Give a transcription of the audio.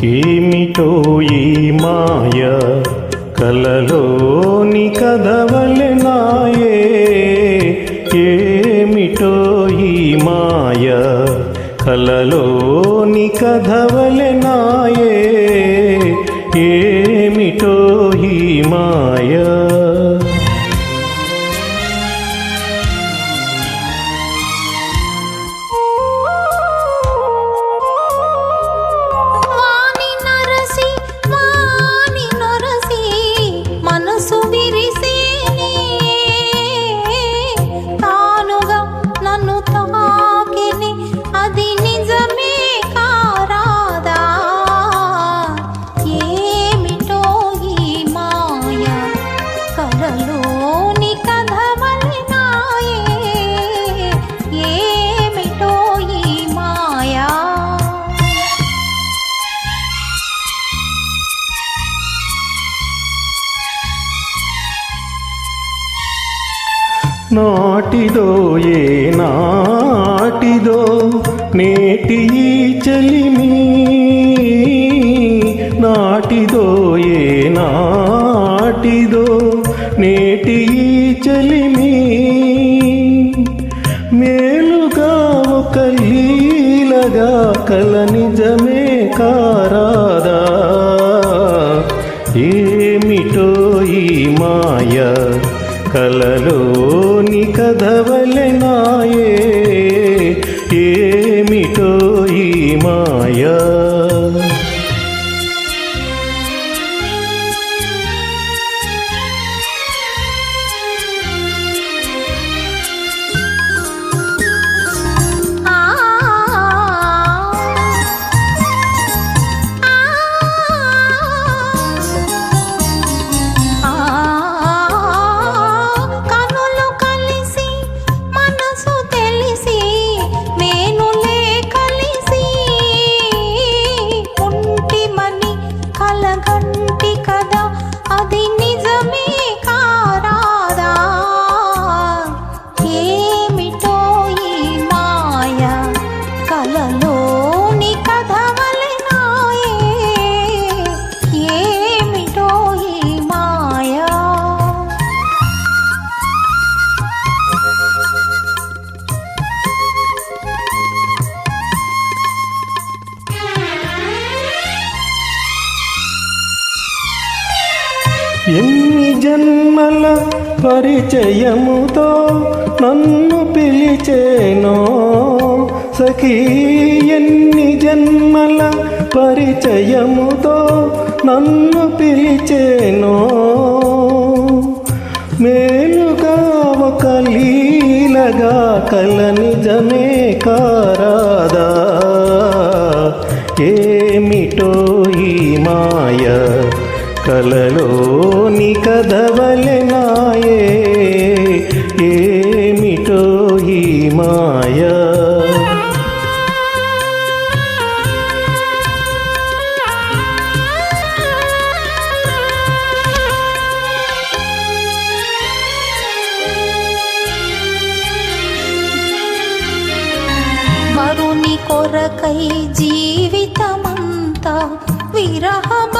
ఏమిటో ఈ మాయ కలలోని కదవలెనాయే, ఏమిటో ఈ మాయ కలలోని కదవలెనాయే, ఏమిటో ఈ మాయ. నాటిదో ఏ నాటిదో నేటి ఈ చలిమి, నాటిదో ఏ నాటిదో నేటి ఈ చలిమి, మేలుగా ఒక లీలగా కల నిజమే కారాదా, ఏమిటో ఈ మాయ కలలోని కదవలెనాయే, ఏమిటో ఈ మాయ. ఎన్ని జన్మల పరిచయముతో నన్ను పిలిచేనో సఖీ, ఎన్ని జన్మల పరిచయముతో నన్ను పిలిచేనో, మేలుగా ఒక లీలగా కల నిజమే కారాదా, ఏమిటో ఈ మాయ కలలోని కదవలెనాయే, ఏమిటో ఈ మాయ. వరుని కొరకై జీవితమంతా విరహం